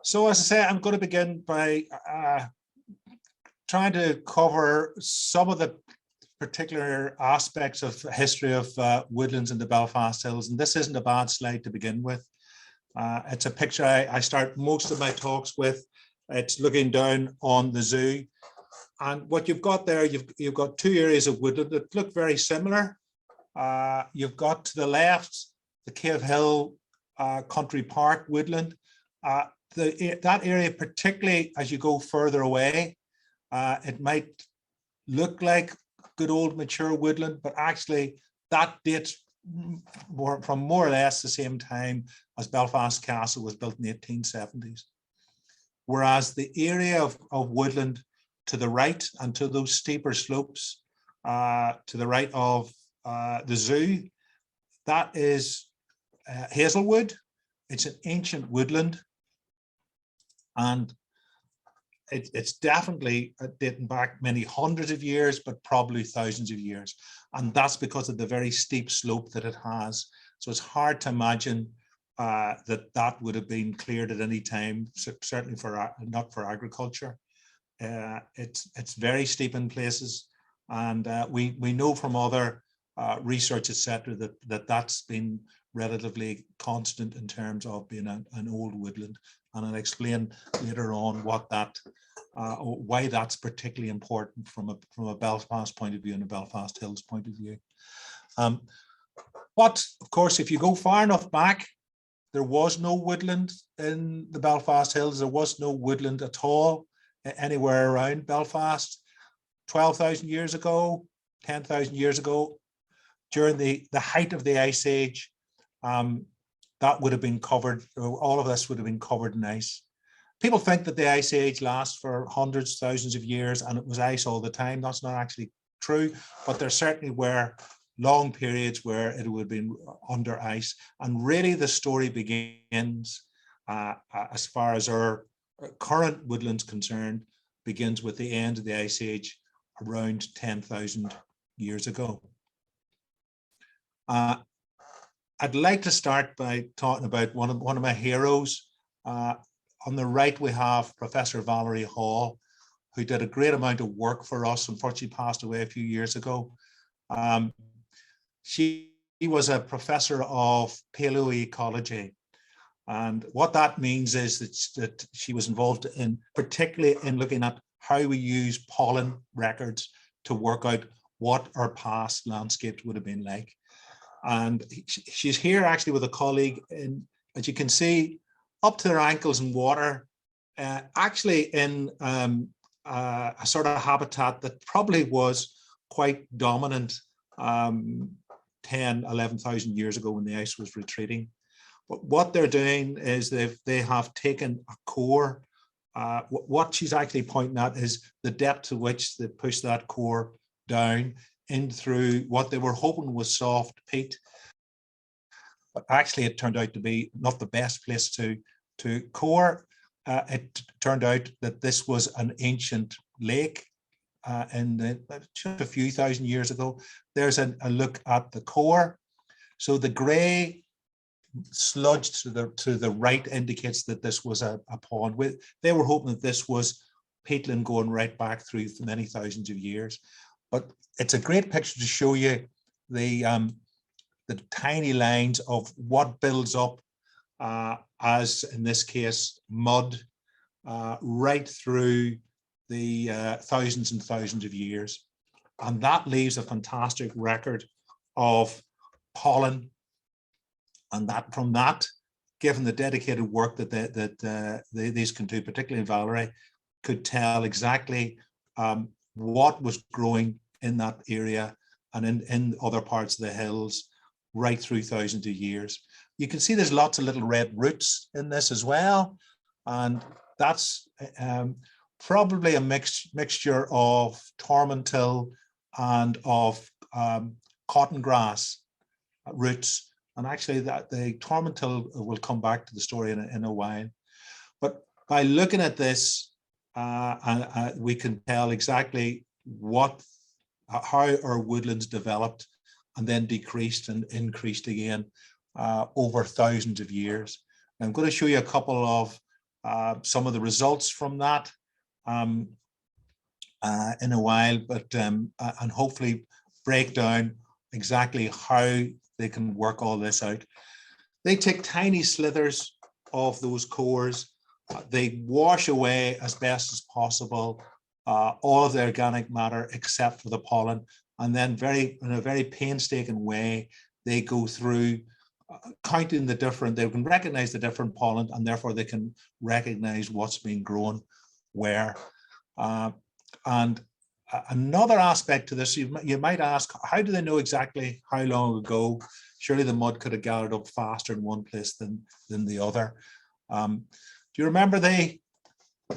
So as I say, I'm going to begin by trying to cover some of the particular aspects of history of woodlands in the Belfast Hills. And this isn't a bad slide to begin with. It's a picture I start most of my talks with. It's looking down on the zoo. And what you've got there, you've got two areas of woodland that look very similar. You've got to the left, the Cave Hill Country Park woodland. That area, particularly as you go further away, it might look like good old mature woodland, but actually that dates from more or less the same time as Belfast Castle was built in the 1870s. Whereas the area of woodland to the right and to those steeper slopes to the right of the zoo, that is hazelwood. It's an ancient woodland, and it's definitely dating back many hundreds of years, but probably thousands of years. And that's because of the very steep slope that it has. So it's hard to imagine that would have been cleared at any time, certainly not for agriculture. It's very steep in places. And we know from other research, etc., that's been relatively constant in terms of being an old woodland. And I'll explain later on why that's particularly important from a Belfast point of view and a Belfast Hills point of view. But of course, if you go far enough back, there was no woodland in the Belfast Hills. There was no woodland at all anywhere around Belfast. 12,000 years ago, 10,000 years ago, during the height of the Ice Age, that would have been covered, all of this would have been covered in ice. People think that the Ice Age lasts for hundreds, thousands of years and it was ice all the time. That's not actually true, but there certainly were long periods where it would have been under ice. And really the story begins, as far as our current woodlands concerned, begins with the end of the Ice Age around 10,000 years ago. I'd like to start by talking about one of my heroes. On the right, we have Professor Valerie Hall, who did a great amount of work for us. Unfortunately, passed away a few years ago. She was a professor of paleoecology. And what that means is that she was involved in, particularly in looking at how we use pollen records to work out what our past landscapes would have been like. And she's here actually with a colleague, and as you can see, up to their ankles in water, actually in a sort of habitat that probably was quite dominant 10, 11,000 years ago when the ice was retreating. But what they're doing is they have taken a core. What she's actually pointing at is the depth to which they push that core down in through what they were hoping was soft peat, but actually it turned out to be not the best place to core. It turned out that this was an ancient lake just a few thousand years ago. There's a look at the core. So the grey sludge to the right indicates that this was a pond. They were hoping that this was peatland going right back through many thousands of years. But it's a great picture to show you the tiny lines of what builds up as, in this case, mud right through the thousands and thousands of years. And that leaves a fantastic record of pollen. And that from that, given the dedicated work that these can do, particularly Valerie, could tell exactly what was growing in that area and in other parts of the hills right through thousands of years. You can see there's lots of little red roots in this as well. And that's probably a mixture of tormentil and of cotton grass roots. And actually the tormentil will come back to the story in a while. But by looking at this, we can tell exactly how our woodlands developed and then decreased and increased again over thousands of years. I'm going to show you a couple of some of the results from that in a while, but and hopefully break down exactly how they can work all this out. They take tiny slithers of those cores. They wash away as best as possible all of the organic matter except for the pollen, and then in a very painstaking way, they go through counting the different, they can recognize the different pollen, and therefore they can recognize what's being grown where. And another aspect to this, you might ask, how do they know exactly how long ago? Surely the mud could have gathered up faster in one place than the other. Do you remember the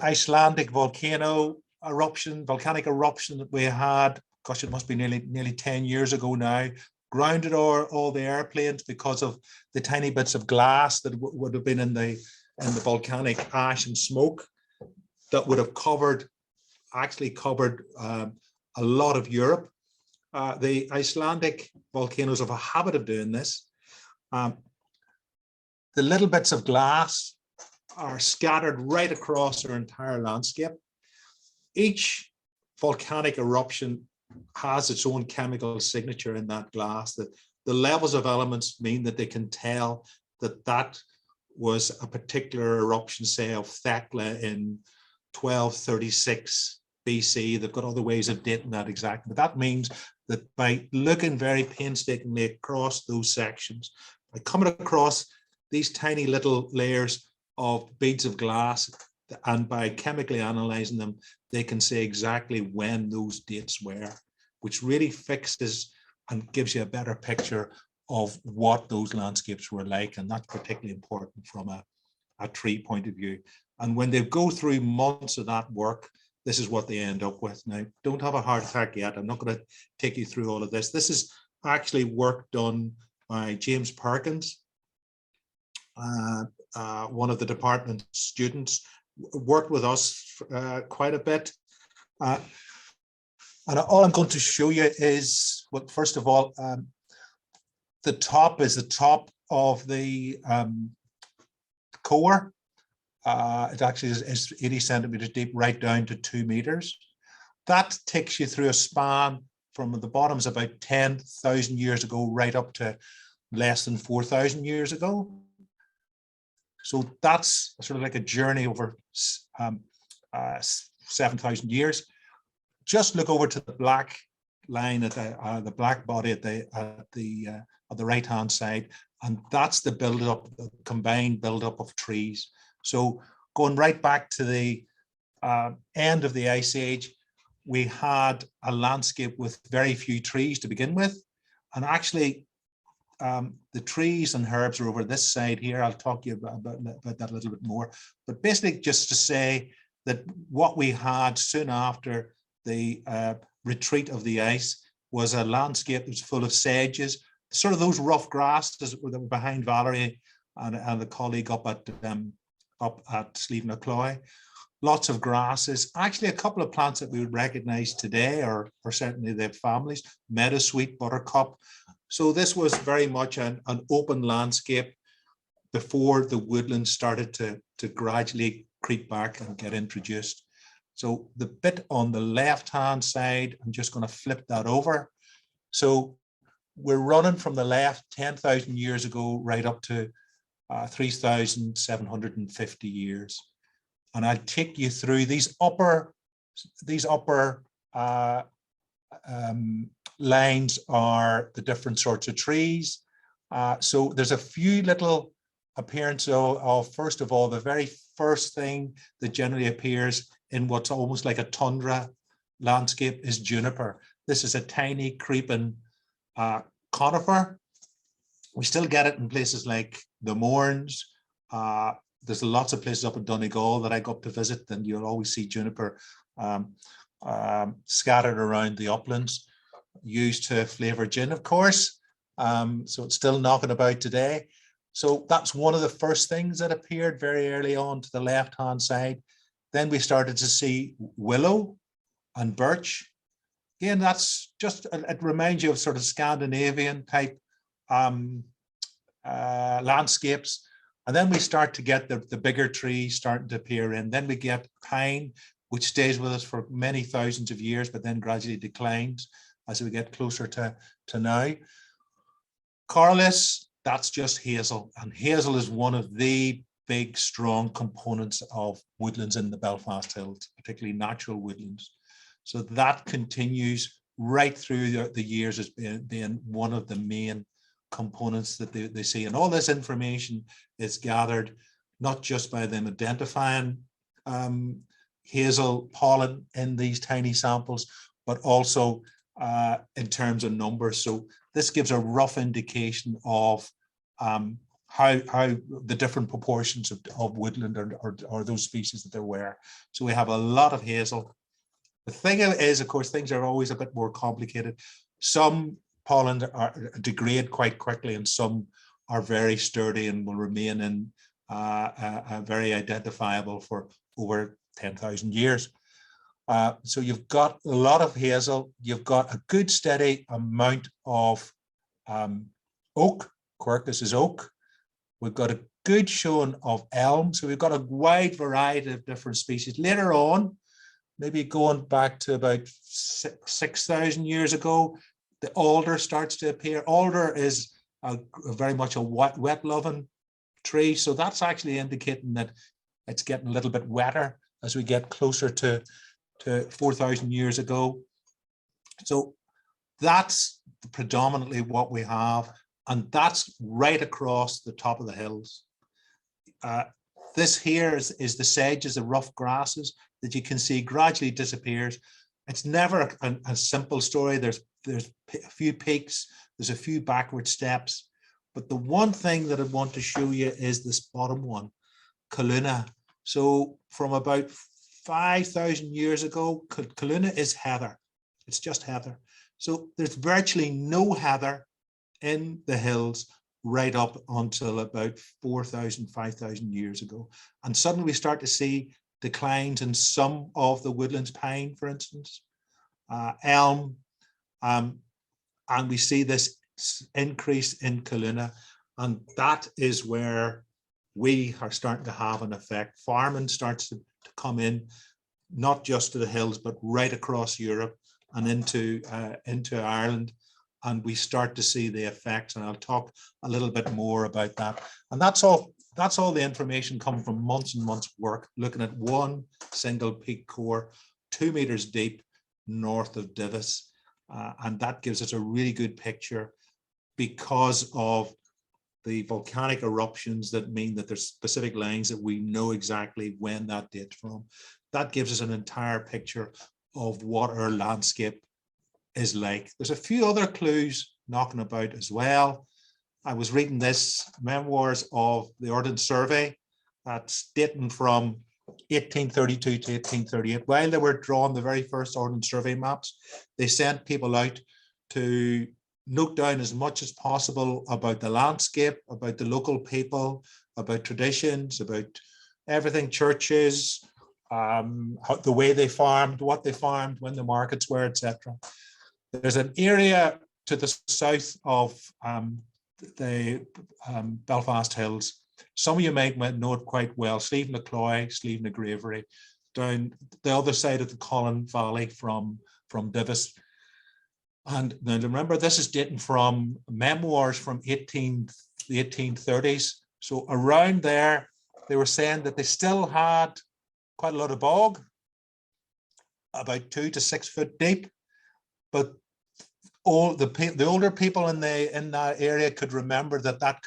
Icelandic volcanic eruption that we had? Gosh, it must be nearly 10 years ago now. Grounded all the airplanes because of the tiny bits of glass that would have been in the volcanic ash and smoke that would have covered a lot of Europe. The Icelandic volcanoes have a habit of doing this. The little bits of glass are scattered right across their entire landscape. Each volcanic eruption has its own chemical signature in that glass. That the levels of elements mean that they can tell that was a particular eruption, say, of Thekla in 1236 BC. They've got other ways of dating that exactly, but that means that by looking very painstakingly across those sections, by coming across these tiny little layers of beads of glass, and by chemically analyzing them, they can say exactly when those dates were, which really fixes and gives you a better picture of what those landscapes were like. And that's particularly important from a tree point of view. And when they go through months of that work, this is what they end up with. Now, don't have a heart attack yet. I'm not going to take you through all of this. This is actually work done by James Perkins, one of the department students, worked with us quite a bit. And all I'm going to show you is, well, first of all, the top is the top of the core. It actually is 80 centimeters deep, right down to 2 meters. That takes you through a span from the bottoms about 10,000 years ago, right up to less than 4,000 years ago. So that's sort of like a journey over 7,000 years. Just look over to the black line at the black body at the right-hand side, and that's the build-up, the combined build-up of trees. So going right back to the end of the Ice Age, we had a landscape with very few trees to begin with, and actually the trees and herbs are over this side here. I'll talk to you about that a little bit more, but basically just to say that what we had soon after the retreat of the ice was a landscape that was full of sedges, sort of those rough grasses that were behind Valerie and the colleague up at Slieve na Cloy. Lots of grasses, actually a couple of plants that we would recognize today, or certainly their families, meadowsweet, buttercup. So this was very much an open landscape before the woodland started to gradually creep back and get introduced. So the bit on the left-hand side, I'm just going to flip that over. So we're running from the left 10,000 years ago right up to 3,750 years. And I'll take you through these upper lines are the different sorts of trees. So there's a few little appearance of, first of all, the very first thing that generally appears in what's almost like a tundra landscape is juniper. This is a tiny creeping conifer. We still get it in places like the Mournes. There's lots of places up in Donegal that I go up to visit, and you'll always see juniper scattered around the uplands, used to flavour gin, of course. So it's still knocking about today. So that's one of the first things that appeared very early on to the left-hand side. Then we started to see willow and birch. Again, that's just, it reminds you of sort of Scandinavian type landscapes. And then we start to get the bigger trees starting to appear in. Then we get pine, which stays with us for many thousands of years, but then gradually declines as we get closer to now. Corylus, that's just hazel. And hazel is one of the big, strong components of woodlands in the Belfast Hills, particularly natural woodlands. So that continues right through the years as being one of the main components that they see. And all this information is gathered not just by them identifying hazel pollen in these tiny samples, but also in terms of numbers. So this gives a rough indication of how the different proportions of woodland or those species that there were. So we have a lot of hazel. The thing is, of course, things are always a bit more complicated. Some pollen degrade quite quickly, and some are very sturdy and will remain in very identifiable for over 10,000 years. So you've got a lot of hazel. You've got a good steady amount of oak. Quercus is oak. We've got a good showing of elm. So we've got a wide variety of different species. Later on, maybe going back to about 6,000 years ago, the alder starts to appear. Alder is very much a wet-loving tree. So that's actually indicating that it's getting a little bit wetter as we get closer to 4,000 years ago. So that's predominantly what we have. And that's right across the top of the hills. This here is the sedges, the rough grasses that you can see gradually disappears. It's never a simple story. There's a few peaks, there's a few backward steps. But the one thing that I want to show you is this bottom one, Calluna. So from about 5,000 years ago, Calluna is heather. It's just heather. So there's virtually no heather in the hills right up until about 4,000, 5,000 years ago. And suddenly we start to see declines in some of the woodlands, pine, for instance, elm, and we see this increase in Calluna. And that is where we are starting to have an effect. Farming starts to come in, not just to the hills, but right across Europe and into Ireland. And we start to see the effects, and I'll talk a little bit more about that. And that's all the information coming from months and months of work, looking at one single peak core, 2 meters deep north of Divis. And that gives us a really good picture because of the volcanic eruptions that mean that there's specific lines that we know exactly when that dates from. That gives us an entire picture of what our landscape is like. There's a few other clues knocking about as well. I was reading this memoirs of the Ordnance Survey that's dating from 1832 to 1838. While they were drawing the very first Ordnance Survey maps, they sent people out to note down as much as possible about the landscape, about the local people, about traditions, about everything, churches, the way they farmed, what they farmed, when the markets were, etc. There's an area to the south of the Belfast Hills. Some of you might know it quite well, Slieve na Cloy, Slieve na Gravery, down the other side of the Collin Valley from Divis. And now remember, this is dating from memoirs from the 1830s. So around there, they were saying that they still had quite a lot of bog, about 2 to 6 foot deep, but all the older people in that area could remember that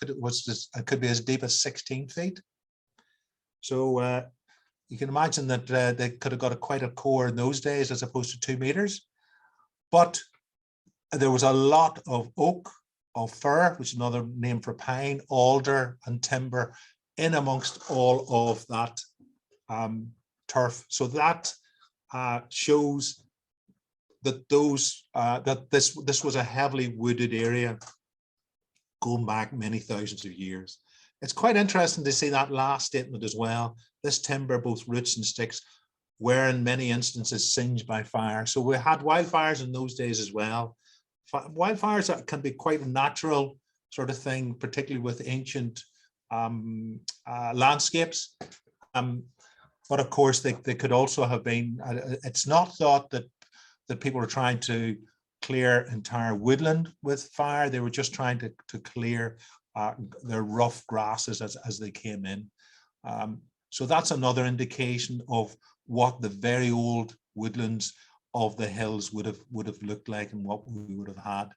could be as deep as 16 feet. So you can imagine that they could have got quite a core in those days as opposed to 2 meters. But there was a lot of oak, of fir, which is another name for pine, alder, and timber in amongst all of that turf. So that shows that this was a heavily wooded area going back many thousands of years. It's quite interesting to see that last statement as well. This timber, both roots and sticks, were in many instances singed by fire. So we had wildfires in those days as well. Wildfires can be quite a natural sort of thing, particularly with ancient landscapes. But of course, they could also have been, it's not thought that people were trying to clear entire woodland with fire. They were just trying to clear their rough grasses as they came in. So that's another indication of what the very old woodlands of the hills would have looked like and what we would have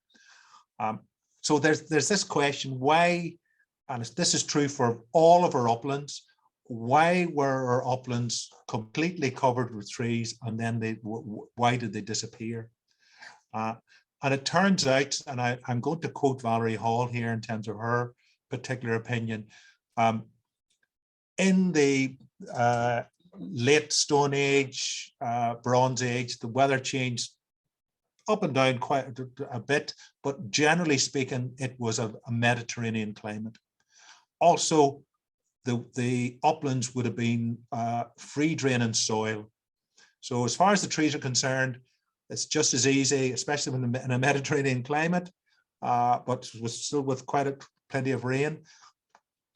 had. So there's this question, why, and this is true for all of our uplands, why were our uplands completely covered with trees and then why did they disappear? And it turns out, and I'm going to quote Valerie Hall here in terms of her particular opinion, in the late Stone Age, Bronze Age, the weather changed up and down quite a bit, but generally speaking, it was a Mediterranean climate. Also, the uplands would have been free draining soil. So as far as the trees are concerned, it's just as easy, especially in a Mediterranean climate, but still with plenty of rain,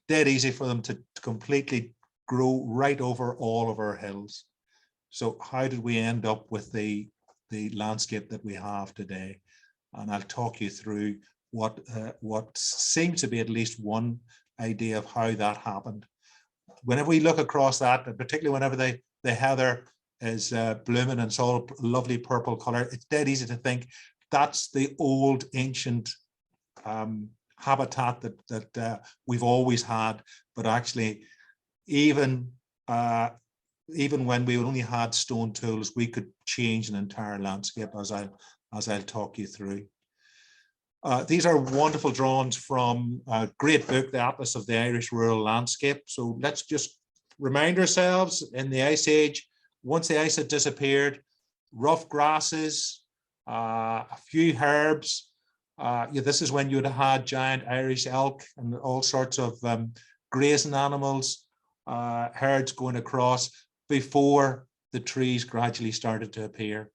dead easy for them to completely grow right over all of our hills. So how did we end up with the landscape that we have today? And I'll talk you through what seems to be at least one idea of how that happened. Whenever we look across that, and particularly whenever the heather is blooming and it's all lovely purple color, it's dead easy to think that's the old ancient habitat that we've always had. But actually, even when we only had stone tools, we could change an entire landscape, as I'll talk you through. These are wonderful drawings from a great book, The Atlas of the Irish Rural Landscape. So let's just remind ourselves, in the Ice Age, once the ice had disappeared, rough grasses, a few herbs. This is when you would have had giant Irish elk and all sorts of grazing animals, herds going across before the trees gradually started to appear.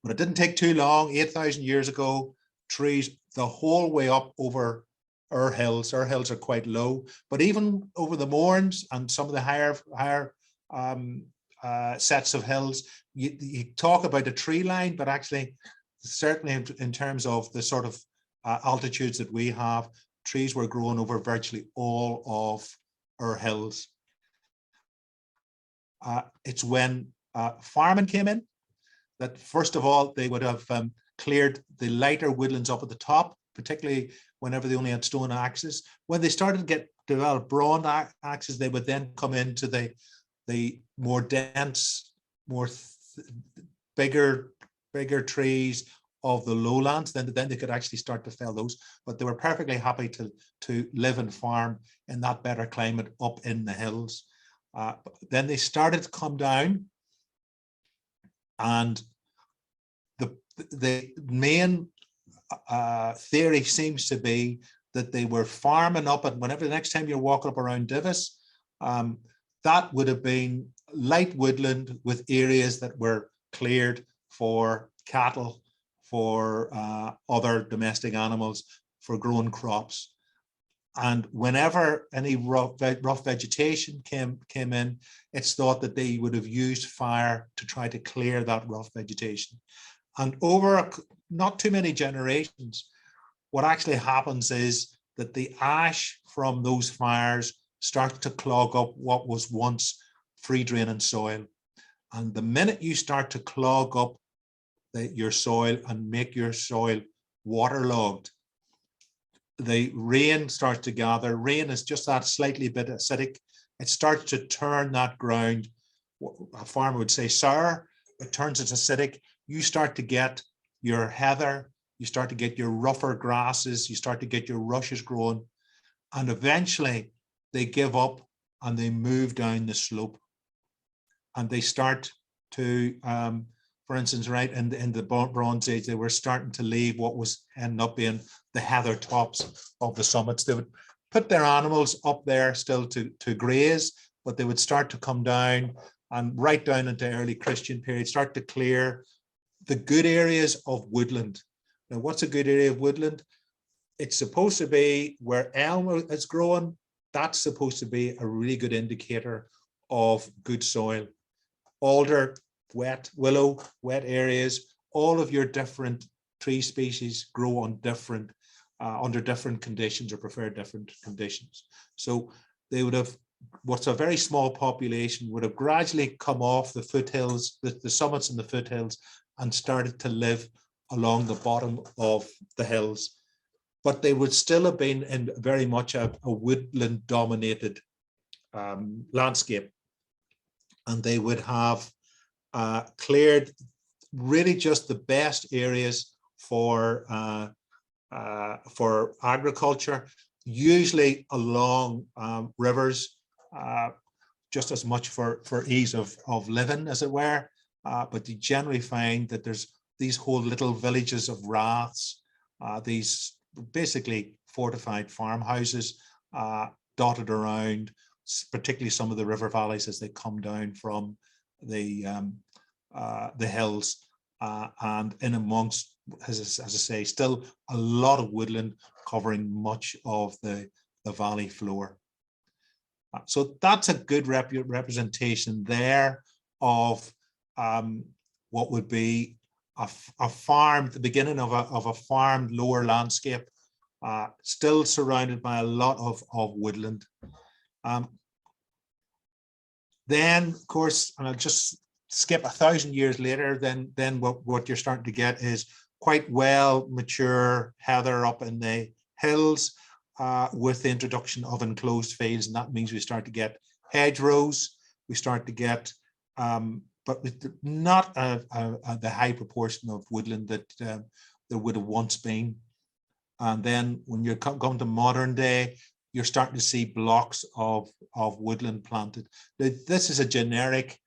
But it didn't take too long, 8,000 years ago, trees the whole way up over our hills. Our hills are quite low, but even over the moorns and some of the higher sets of hills, you talk about a tree line, but actually, certainly in terms of the sort of altitudes that we have, trees were growing over virtually all of our hills. It's when farming came in that, first of all, they would have cleared the lighter woodlands up at the top, particularly whenever they only had stone axes. When they started to develop bronze axes, they would then come into the more dense, bigger trees of the lowlands. Then they could actually start to fell those, but they were perfectly happy to live and farm in that better climate up in the hills. Then they started to come down, and the main theory seems to be that they were farming up, and whenever the next time you're walking up around Divis, that would have been light woodland with areas that were cleared for cattle, for other domestic animals, for growing crops. And whenever any rough vegetation came in, it's thought that they would have used fire to try to clear that rough vegetation. And over not too many generations, what actually happens is that the ash from those fires starts to clog up what was once free draining soil. And the minute you start to clog up your soil and make your soil waterlogged, the rain starts to gather. Rain is just that slightly bit acidic. It starts to turn that ground, a farmer would say sour, it turns it acidic. You start to get your heather, you start to get your rougher grasses, you start to get your rushes growing, and eventually they give up and they move down the slope. And they start to, for instance, right in the Bronze Age, they were starting to leave what was ending up being the heather tops of the summits. They would put their animals up there still to graze, but they would start to come down, and right down into early Christian period, start to clear the good areas of woodland. Now, what's a good area of woodland? it's supposed to be where elm is growing. That's supposed to be a really good indicator of good soil. Alder, wet, willow, wet areas, all of your different tree species grow on different, under different conditions or prefer different conditions. So they would have, what's a very small population would have gradually come off the foothills, the summits and the foothills, and started to live along the bottom of the hills. But they would still have been in very much a woodland dominated landscape. And they would have cleared really just the best areas for agriculture, usually along rivers, just as much for ease of living, as it were. But you generally find that there's these whole little villages of raths, these basically fortified farmhouses dotted around, particularly some of the river valleys as they come down from the hills, and in amongst, as I say, still a lot of woodland covering much of the valley floor. So that's a good representation there of what would be a farm, the beginning of a farmed lower landscape, still surrounded by a lot of woodland. Then, of course, and I'll just skip 1,000 years later, then what you're starting to get is quite well mature heather up in the hills, with the introduction of enclosed fields, and that means we start to get hedgerows. We start to get, but with not the high proportion of woodland that there would have once been. And then when you come to modern day, you're starting to see blocks of woodland planted. Now, this is a generic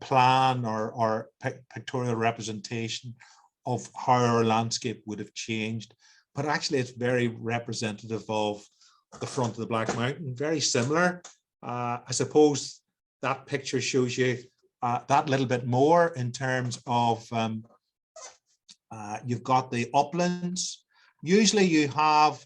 plan or pictorial representation of how our landscape would have changed, but actually it's very representative of the front of the Black Mountain, very similar. I suppose that picture shows you that little bit more in terms of you've got the uplands. Usually you have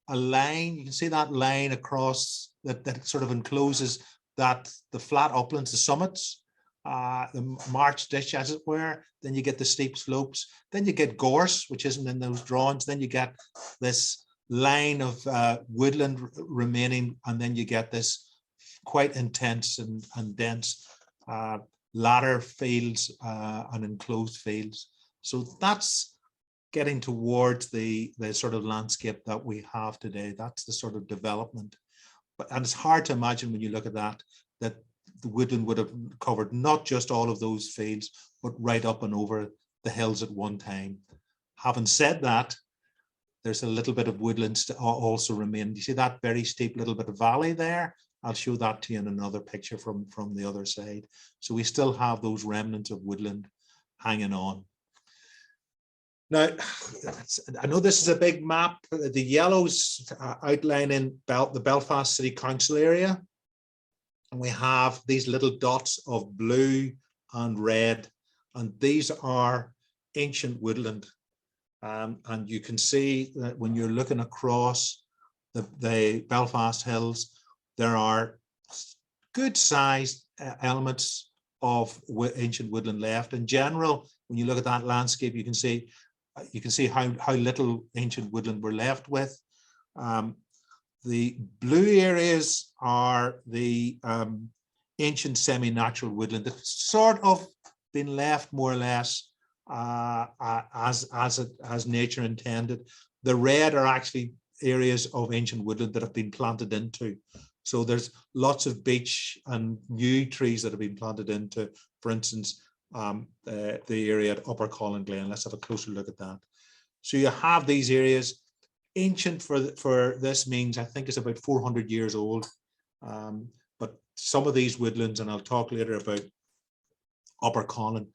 a line, you can see that line across that sort of encloses the flat uplands, the summits, the march ditch, as it were. Then you get the steep slopes. Then you get gorse, which isn't in those drawings. Then you get this line of woodland remaining, and then you get this quite intense and dense ladder fields and enclosed fields. So that's getting towards the sort of landscape that we have today. That's the sort of development. And it's hard to imagine when you look at that the woodland would have covered not just all of those fields, but right up and over the hills at one time. Having said that, there's a little bit of woodland also remain. You see that very steep little bit of valley there? I'll show that to you in another picture from the other side. So we still have those remnants of woodland hanging on. Now, I know this is a big map. The yellows outlining the Belfast City Council area. And we have these little dots of blue and red. And these are ancient woodland. And you can see that when you're looking across the Belfast Hills, there are good sized elements of ancient woodland left. In general, when you look at that landscape, you can see how little ancient woodland we're left with. The blue areas are the ancient semi-natural woodland that's sort of been left more or less as nature intended. The red are actually areas of ancient woodland that have been planted into. So there's lots of beech and new trees that have been planted into, for instance, the area at Upper Colin Glen. Let's have a closer look at that. So you have these areas. Ancient for this means, I think it's about 400 years old. But some of these woodlands, and I'll talk later about Upper Colin,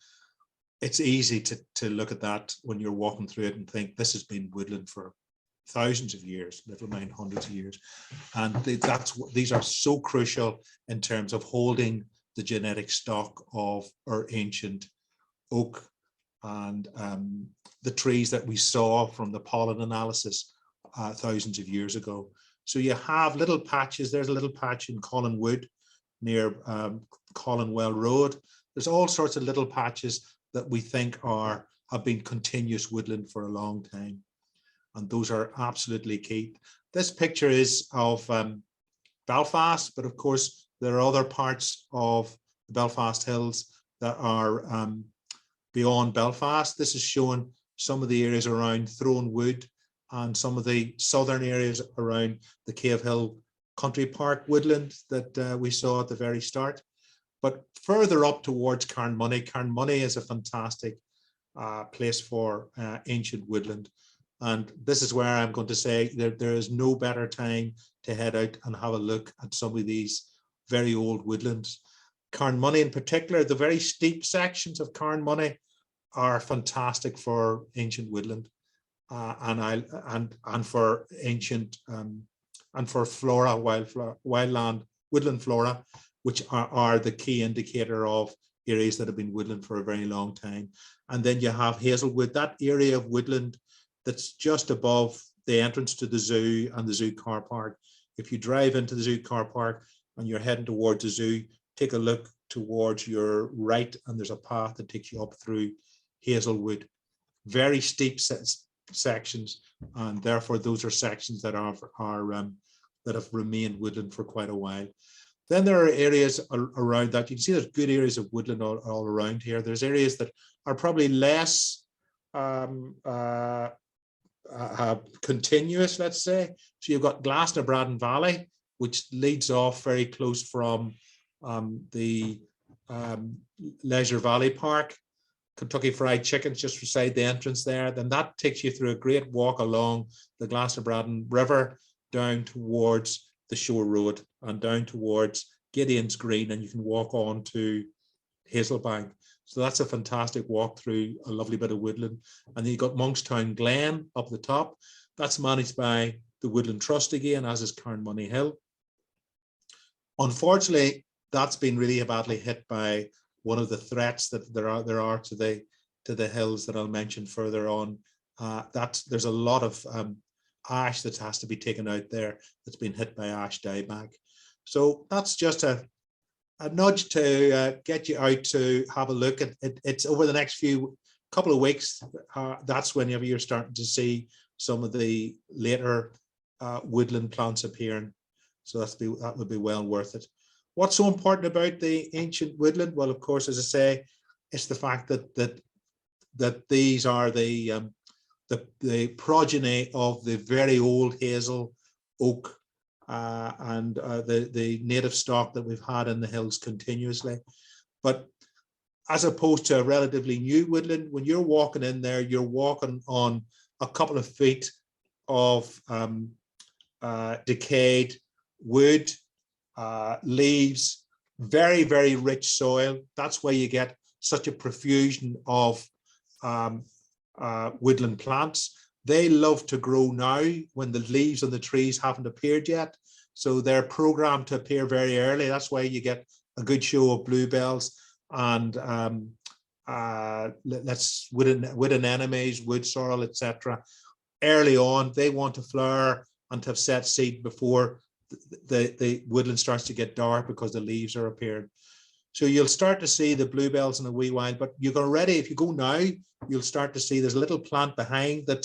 it's easy to look at that when you're walking through it and think this has been woodland for thousands of years, little mind hundreds of years. And these are so crucial in terms of holding the genetic stock of our ancient oak and the trees that we saw from the pollen analysis thousands of years ago. So you have little patches. There's a little patch in Collinwood near Collinwell Road. There's all sorts of little patches that we think have been continuous woodland for a long time. And those are absolutely key. This picture is of Belfast, but of course there are other parts of the Belfast Hills that are beyond Belfast. This is showing some of the areas around Throne Wood and some of the southern areas around the Cave Hill Country Park woodland that we saw at the very start. But further up towards Carnmoney is a fantastic place for ancient woodland. And this is where I'm going to say that there is no better time to head out and have a look at some of these very old woodlands. Carnmoney in particular, the very steep sections of Carnmoney are fantastic for ancient woodland and for ancient and for flora, wildland, woodland flora, which are the key indicator of areas that have been woodland for a very long time. And then you have Hazelwood, that area of woodland that's just above the entrance to the zoo and the zoo car park. If you drive into the zoo car park and you're heading towards the zoo, take a look towards your right and there's a path that takes you up through Hazelwood. Very steep sections, and therefore those are sections that that have remained woodland for quite a while. Then there are areas around that. You can see there's good areas of woodland all around here. There's areas that are probably less continuous, let's say. So you've got Glasnabraddan Valley, which leads off very close from the Leisure Valley Park. Kentucky Fried Chicken's just beside the entrance there. Then that takes you through a great walk along the Glasnabraddan River down towards the Shore Road and down towards Gideon's Green, and you can walk on to Hazelbank. So that's a fantastic walk through a lovely bit of woodland. And then you've got Monkstown Glen up the top. That's managed by the Woodland Trust again, as is Carnmoney Hill. Unfortunately, that's been really badly hit by one of the threats that there are to the hills that I'll mention further on. There's a lot of ash that has to be taken out there that's been hit by ash dieback. So that's just a nudge to get you out to have a look at it. It's over the next couple of weeks. That's whenever you're starting to see some of the later woodland plants appearing. So that would be well worth it. What's so important about the ancient woodland? Well, of course, as I say, it's the fact that these are the progeny of the very old hazel, oak, and the native stock that we've had in the hills continuously. But as opposed to a relatively new woodland, when you're walking in there, you're walking on a couple of feet of decayed wood, leaves, very, very rich soil. That's why you get such a profusion of woodland plants. They love to grow now when the leaves on the trees haven't appeared yet. So they're programmed to appear very early. That's why you get a good show of bluebells and wood anemones, wood sorrel, etc. Early on, they want to flower and to have set seed before the woodland starts to get dark because the leaves are appearing. So you'll start to see the bluebells in a wee while, but you're already, if you go now, you'll start to see there's a little plant behind that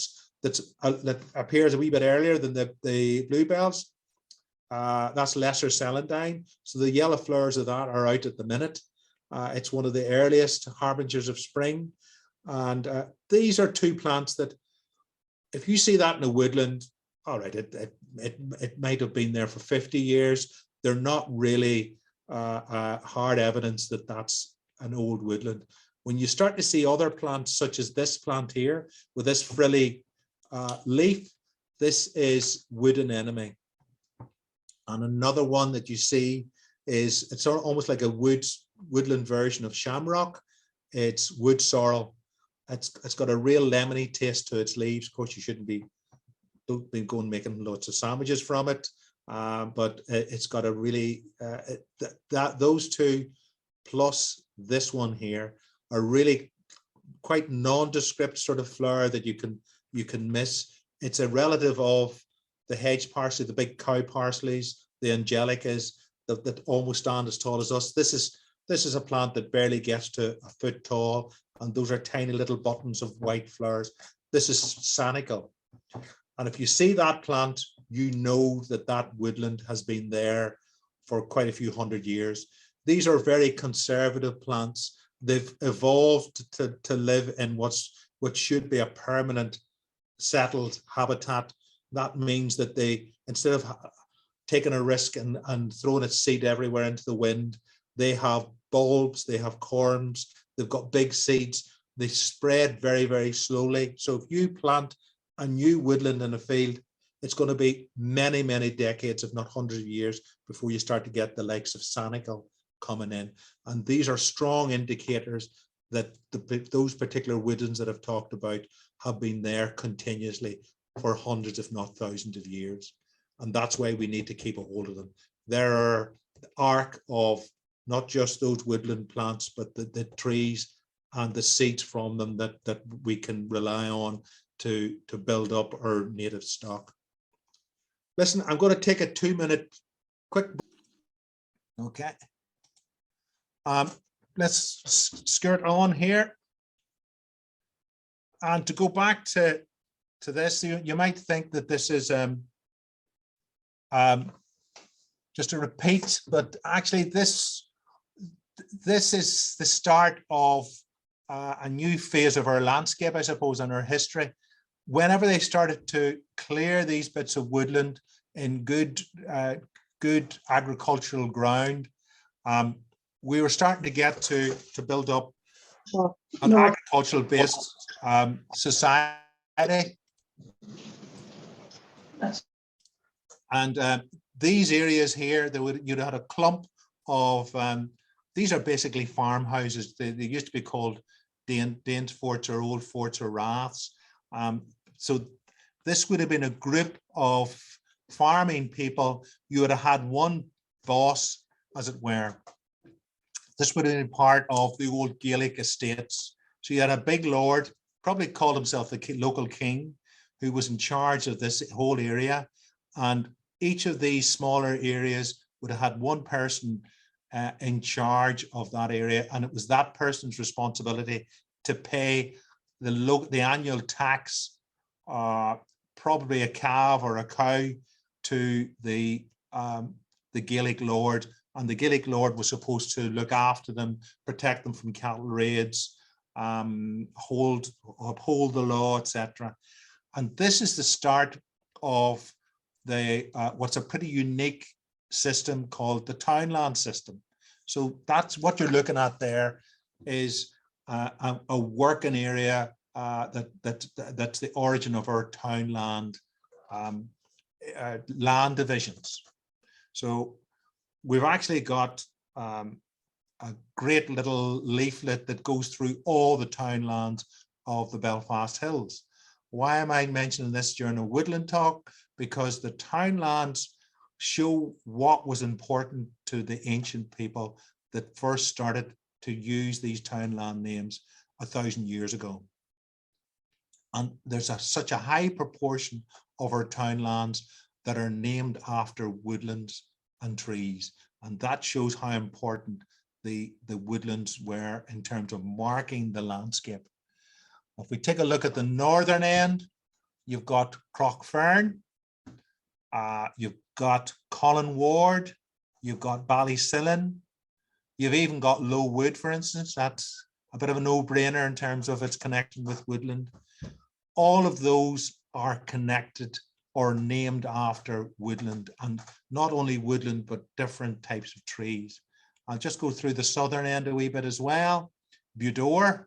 appears a wee bit earlier than the bluebells. That's lesser celandine. So the yellow flowers of that are out at the minute. It's one of the earliest harbingers of spring. And these are two plants that, if you see that in a woodland, all right, it might have been there for 50 years. They're not really hard evidence that that's an old woodland. When you start to see other plants, such as this plant here, with this frilly leaf, this is wood anemone. And another one that you see is, it's almost like a woodland version of shamrock. It's wood sorrel. It's got a real lemony taste to its leaves. Of course, you shouldn't be, don't be going making lots of sandwiches from it. But it's got a really, those two plus this one here are really quite nondescript sort of flower that you can miss. It's a relative of the hedge parsley, the big cow parsleys, the angelicas that almost stand as tall as us. This is a plant that barely gets to a foot tall, and those are tiny little buttons of white flowers. This is sanicle. And if you see that plant, you know that that woodland has been there for quite a few hundred years. These are very conservative plants. They've evolved to live in what should be a permanent settled habitat. That means that they, instead of taking a risk and throwing its seed everywhere into the wind, they have bulbs, they have corms, they've got big seeds, they spread very, very slowly. So if you plant a new woodland in a field, it's going to be many, many decades, if not hundreds of years, before you start to get the likes of sanicle coming in. And these are strong indicators that those particular woodlands that I've talked about have been there continuously for hundreds, if not thousands of years. And that's why we need to keep a hold of them. They're the arc of not just those woodland plants, but the trees and the seeds from them that we can rely on to build up our native stock. Listen, I'm going to take a 2-minute quick. Okay. Let's skirt on here. And to go back to this, you might think that this is just a repeat, but actually this is the start of a new phase of our landscape, I suppose, in our history. Whenever they started to clear these bits of woodland in good agricultural ground, we were starting to get to build up an agricultural based society. And these areas here, you'd had a clump of, these are basically farmhouses. They used to be called Danes forts or old forts or raths. So this would have been a group of farming people. You would have had one boss, as it were. This would have been part of the old Gaelic estates. So you had a big lord, probably called himself the local king, who was in charge of this whole area. And each of these smaller areas would have had one person in charge of that area. And it was that person's responsibility to pay the annual tax, probably a calf or a cow, to the Gaelic lord. And the Gaelic lord was supposed to look after them, protect them from cattle raids, uphold the law, etc. And this is the start of what's a pretty unique system called the Townland system. So that's what you're looking at there, is a working area that's the origin of our Townland land divisions. So we've actually got a great little leaflet that goes through all the townlands of the Belfast Hills. Why am I mentioning this during a woodland talk? Because the townlands show what was important to the ancient people that first started to use these townland names 1,000 years ago. And there's such a high proportion of our townlands that are named after woodlands and trees. And that shows how important the woodlands were in terms of marking the landscape. If we take a look at the northern end, you've got Crockfern, you've got Colin Ward, you've got Ballysillan, you've even got Low Wood, for instance. That's a bit of a no-brainer in terms of its connection with woodland. All of those are connected or named after woodland, and not only woodland, but different types of trees. I'll just go through the southern end a wee bit as well. Budore,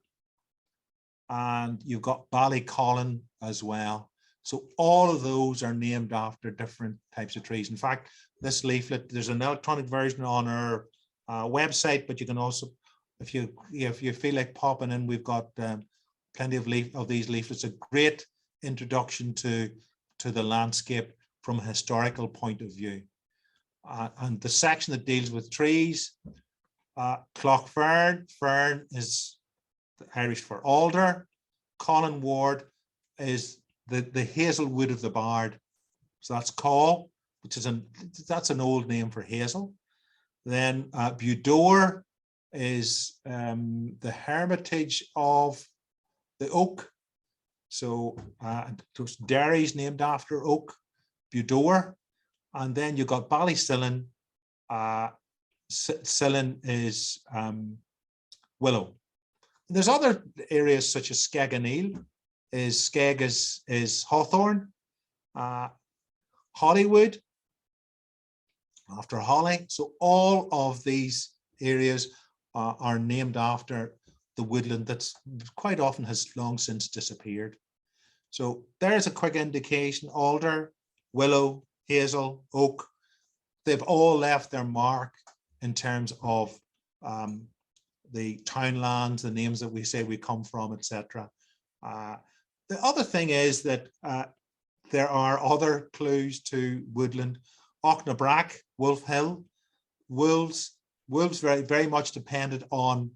and you've got Ballycolin as well. So all of those are named after different types of trees. In fact, this leaflet, there's an electronic version on our website, but you can also, if you feel like popping in, we've got plenty of these leaflets. A great introduction to the landscape from a historical point of view. And the section that deals with trees, Clough-Fern, fern is Irish for alder. Colin Ward is the hazelwood of the Bard. So that's Call, which is that's an old name for hazel. Then Budore is the hermitage of the oak. So Derry's named after oak, Budore. And then you've got Ballystillen. Sillen is willow. There's other areas such as Skeg and Eel. Skeg is hawthorn. Hollywood, after holly. So all of these areas are named after the woodland that's quite often has long since disappeared. So there's a quick indication: alder, willow, hazel, oak. They've all left their mark in terms of the townlands, the names that we say we come from, etc. The other thing is that there are other clues to woodland. Auchnabrack, Wolf Hill, wolves very, very much depended on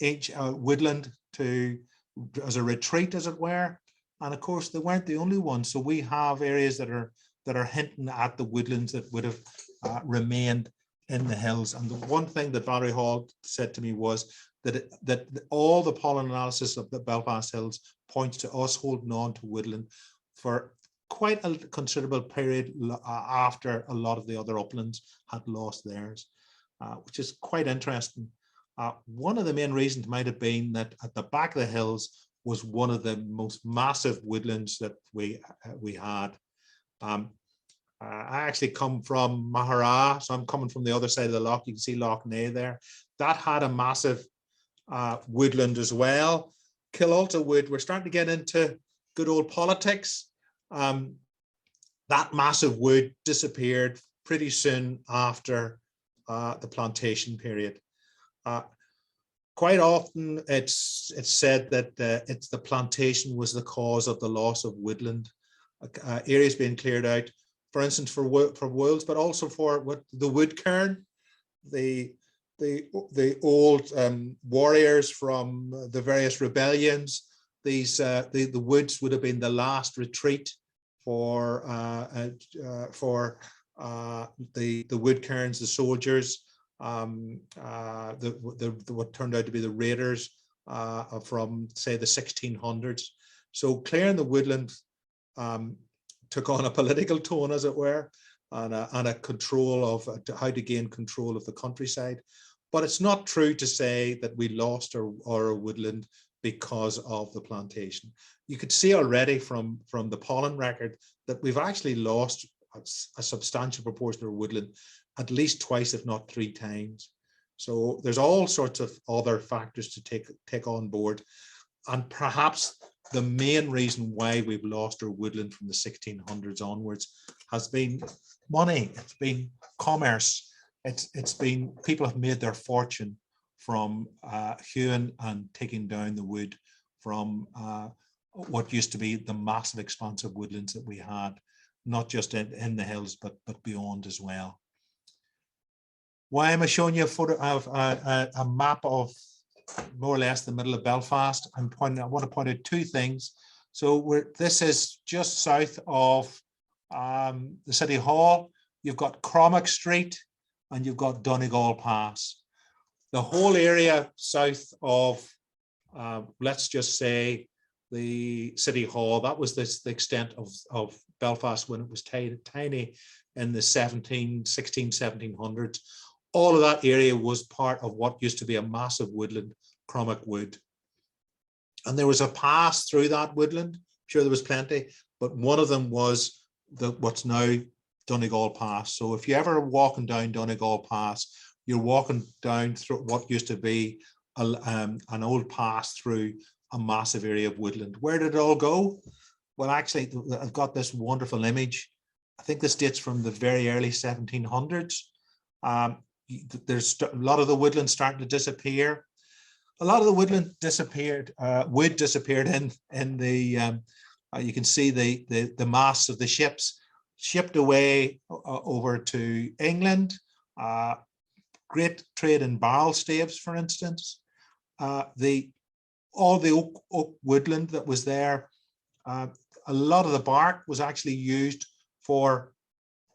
woodland as a retreat, as it were. And of course, they weren't the only ones. So we have areas that are hinting at the woodlands that would have remained in the hills. And the one thing that Valerie Hall said to me was that all the pollen analysis of the Belfast Hills points to us holding on to woodland for quite a considerable period after a lot of the other uplands had lost theirs, which is quite interesting. One of the main reasons might have been that at the back of the hills was one of the most massive woodlands that we had. I actually come from Mahara, so I'm coming from the other side of the loch. You can see Loch Ney there. That had a massive woodland as well. Killalta Wood, we're starting to get into good old politics. That massive wood disappeared pretty soon after the plantation period. Quite often it's said that it's the plantation was the cause of the loss of woodland. Areas being cleared out, for instance, for wolves, but also for the wood cairn, the old warriors from the various rebellions. The woods would have been the last retreat for the wood cairns, the soldiers, what turned out to be the raiders from, say, the 1600s. So clearing the woodland took on a political tone, as it were, and a control of how to gain control of the countryside. But it's not true to say that we lost our woodland because of the plantation. You could see already from the pollen record that we've actually lost a substantial proportion of woodland at least twice, if not 3 times. So there's all sorts of other factors to take on board. And perhaps the main reason why we've lost our woodland from the 1600s onwards has been money. It's been commerce. It's been people have made their fortune from hewing and taking down the wood from what used to be the massive expansive woodlands that we had, not just in the hills, but beyond as well. Why am I showing you a photo of a map of more or less the middle of Belfast? I want to point out 2 things. So this is just south of the City Hall. You've got Cromack Street and you've got Donegal Pass. The whole area south of, let's just say, the City Hall, that was the extent of Belfast when it was tiny in the 1700s. All of that area was part of what used to be a massive woodland, Cromack Wood. And there was a pass through that woodland. Sure, there was plenty, but one of them was what's now Donegal Pass. So if you're ever walking down Donegal Pass, you're walking down through what used to be an old pass through a massive area of woodland. Where did it all go? Well, actually, I've got this wonderful image. I think this dates from the very early 1700s. There's a lot of the woodland starting to disappear. A lot of the woodland disappeared. Wood disappeared in the. You can see the masts of the ships shipped away over to England. Great trade in barrel staves, for instance. All the oak woodland that was there. a lot of the bark was actually used for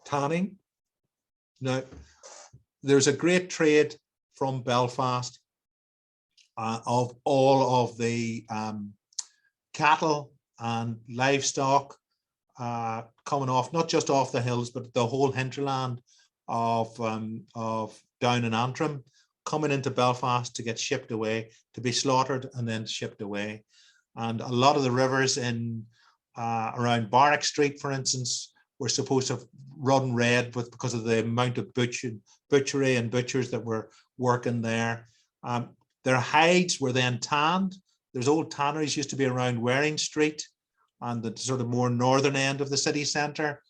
tanning. Now, there's a great trade from Belfast of all of the cattle and livestock coming off, not just off the hills, but the whole hinterland of down in Antrim, coming into Belfast to get shipped away, to be slaughtered and then shipped away. And a lot of the rivers in around Barrack Street, for instance, were supposed to run red because of the amount of butchery and butchers that were working there. Their hides were then tanned. There's old tanneries used to be around Waring Street and the sort of more northern end of the city centre.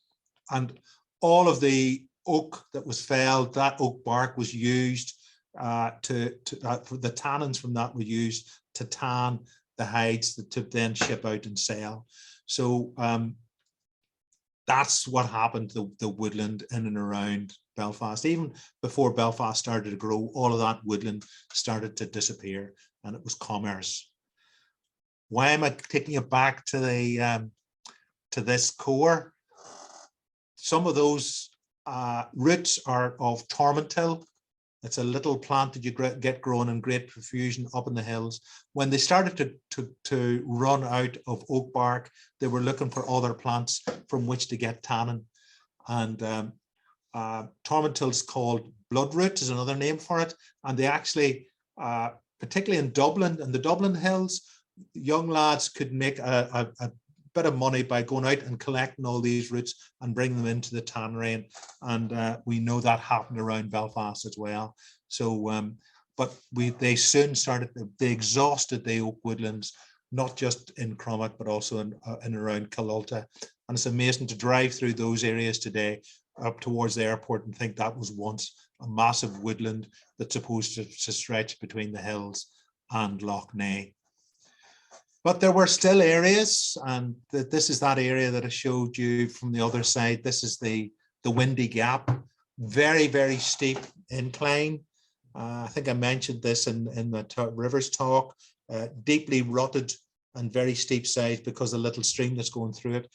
And all of the oak that was felled, that oak bark was used for the tannins from that were used to tan the hides to then ship out and sell. So that's what happened to the woodland in and around Belfast. Even before Belfast started to grow, all of that woodland started to disappear, and it was commerce. Why am I taking you back to the to this core? Some of those roots are of tormentil. It's a little plant that you get growing in great profusion up in the hills. When they started to run out of oak bark, they were looking for other plants from which to get tannin. And tormentil is called bloodroot, is another name for it. And they actually, particularly in Dublin and the Dublin hills, young lads could make a bit of money by going out and collecting all these roots and bringing them into the tannery, and we know that happened around Belfast as well. So but they soon started, they exhausted the oak woodlands, not just in Cromwell but also in around Killulta. And it's amazing to drive through those areas today up towards the airport and think that was once a massive woodland that's supposed to stretch between the hills and Lough Neagh. But there were still areas, and this is that area that I showed you from the other side. This is the Windy Gap, very, very steep incline. I think I mentioned this in the Rivers talk, deeply rutted and very steep sides because of the little stream that's going through it.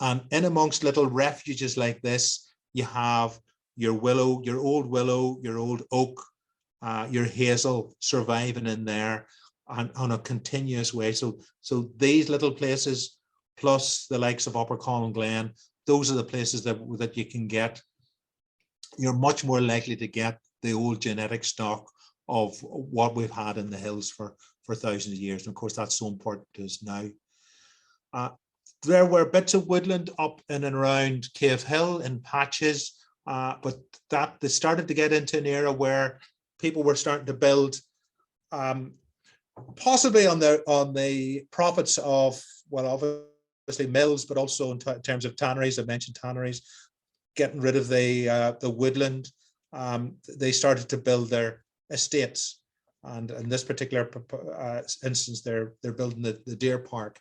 And in amongst little refuges like this, you have your willow, your old willow, your old oak, your hazel surviving in there. And on a continuous way. So these little places, plus the likes of Upper Colin Glen, those are the places that you can get. You're much more likely to get the old genetic stock of what we've had in the hills for thousands of years. And of course, that's so important to us now. There were bits of woodland up in and around Cave Hill in patches, but that they started to get into an era where people were starting to build possibly on the profits of, well, obviously mills, but also in terms of tanneries. I mentioned tanneries, getting rid of the woodland. They started to build their estates, and in this particular instance, they're building the deer park,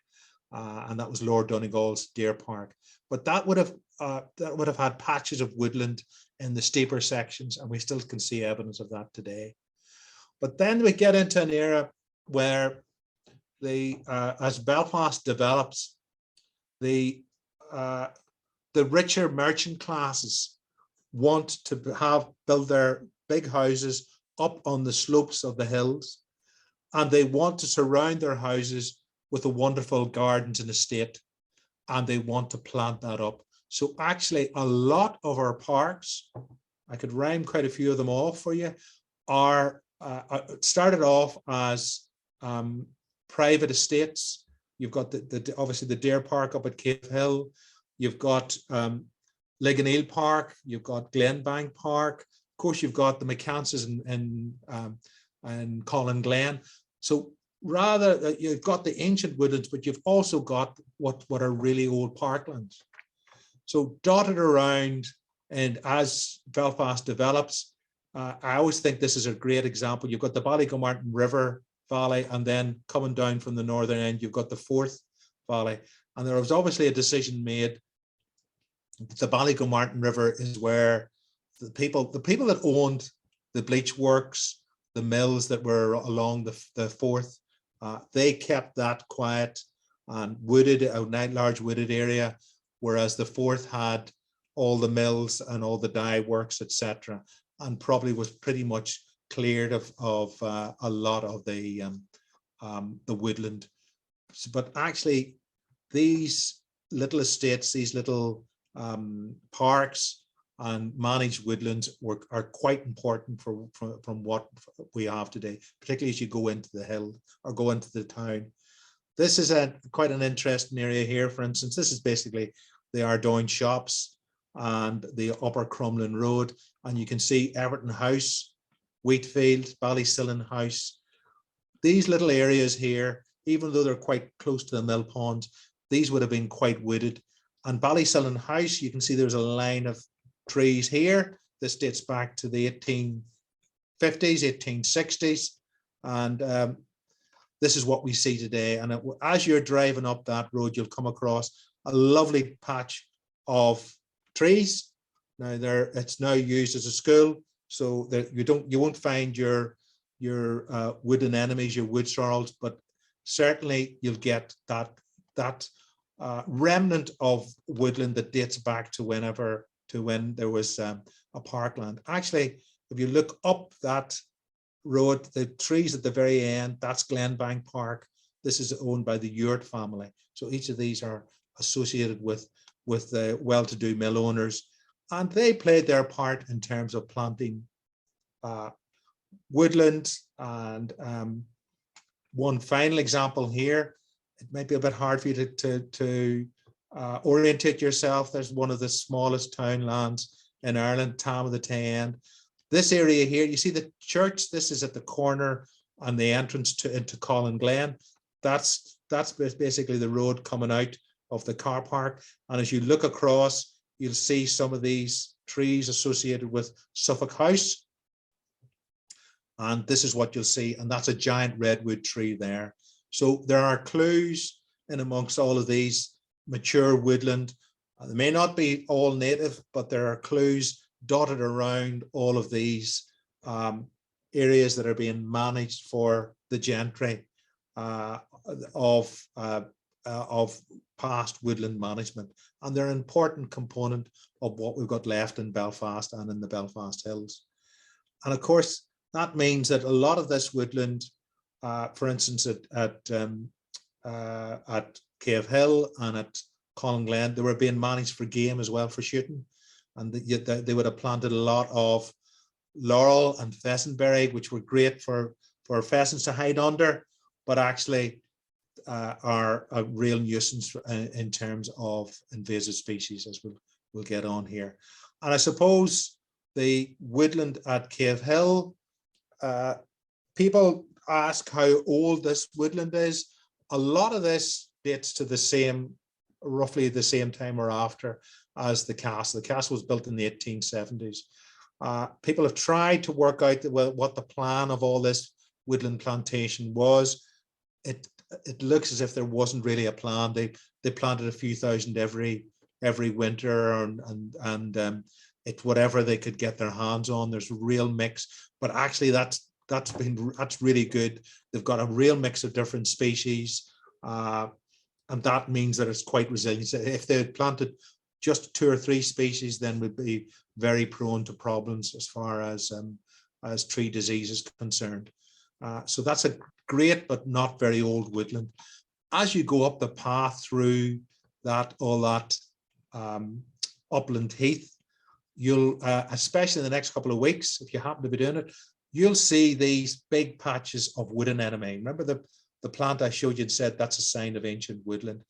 and that was Lord Donegal's deer park. But that would have had patches of woodland in the steeper sections, and we still can see evidence of that today. But then we get into an era where as Belfast develops, the richer merchant classes want to build their big houses up on the slopes of the hills, and they want to surround their houses with a wonderful gardens and estate, and they want to plant that up. So actually a lot of our parks, I could rhyme quite a few of them off for you, are started off as private estates. You've got obviously the deer park up at Cave Hill. You've got Ligoneel Park. You've got Glenbank Park. Of course, you've got the McCances and Colin Glen. So rather, you've got the ancient woodlands, but you've also got what are really old parklands. So dotted around, and as Belfast develops, I always think this is a great example. You've got the Ballygomartin River Valley, and then coming down from the northern end, you've got the Forth Valley. And there was obviously a decision made that the Ballygomartin River is where the people that owned the bleach works, the mills that were along the Forth, they kept that quiet. and wooded, a large wooded area, whereas the fourth had all the mills and all the dye works, etc., and probably was pretty much cleared of a lot of the woodland. But actually, these little estates, these little parks and managed woodlands are quite important from what we have today, particularly as you go into the hill or go into the town. This is quite an interesting area here. For instance, this is basically the Ardoyne shops and the Upper Crumlin Road, and you can see Everton House, Wheatfield, Ballysillan House. These little areas here, even though they're quite close to the mill pond, these would have been quite wooded. And Ballysillan House, you can see there's a line of trees here. This dates back to the 1850s, 1860s. And this is what we see today. And as you're driving up that road, you'll come across a lovely patch of trees. Now it's now used as a school, so that you won't find your wooden enemies, your wood sorrels, but certainly you'll get that remnant of woodland that dates back to when there was a parkland. Actually, if you look up that road, the trees at the very end, that's Glenbank Park. This is owned by the Ewart family. So each of these are associated with the well-to-do mill owners, and they played their part in terms of planting woodland. And one final example here, it might be a bit hard for you to orientate yourself. There's one of the smallest townlands in Ireland, Tam of the Tay. This area here, you see the church, this is at the corner on the entrance into Colin Glen. That's basically the road coming out of the car park. And as you look across, you'll see some of these trees associated with Suffolk House. And this is what you'll see. And that's a giant redwood tree there. So there are clues in amongst all of these mature woodland. They may not be all native, but there are clues dotted around all of these areas that are being managed for the gentry of past woodland management. And they're an important component of what we've got left in Belfast and in the Belfast Hills. And of course, that means that a lot of this woodland, for instance, at Cave Hill and at Colin Glen, they were being managed for game as well, for shooting. And they would have planted a lot of laurel and pheasantberry, which were great for pheasants to hide under, but actually are a real nuisance in terms of invasive species, as we'll get on here. And I suppose the woodland at Cave Hill, people ask how old this woodland is. A lot of this dates to roughly the same time or after as the castle. The castle was built in the 1870s. People have tried to work out what the plan of all this woodland plantation was. It looks as if there wasn't really a plan. They planted a few thousand every winter, and it's whatever they could get their hands on. There's a real mix, but actually that's really good. They've got a real mix of different species, and that means that it's quite resilient. If they had planted just 2 or 3 species, then would be very prone to problems as far as tree disease is concerned. So that's a great but not very old woodland. As you go up the path through all that upland heath, you'll, especially in the next couple of weeks, if you happen to be doing it, you'll see these big patches of wood anemone. Remember the plant I showed you and said that's a sign of ancient woodland?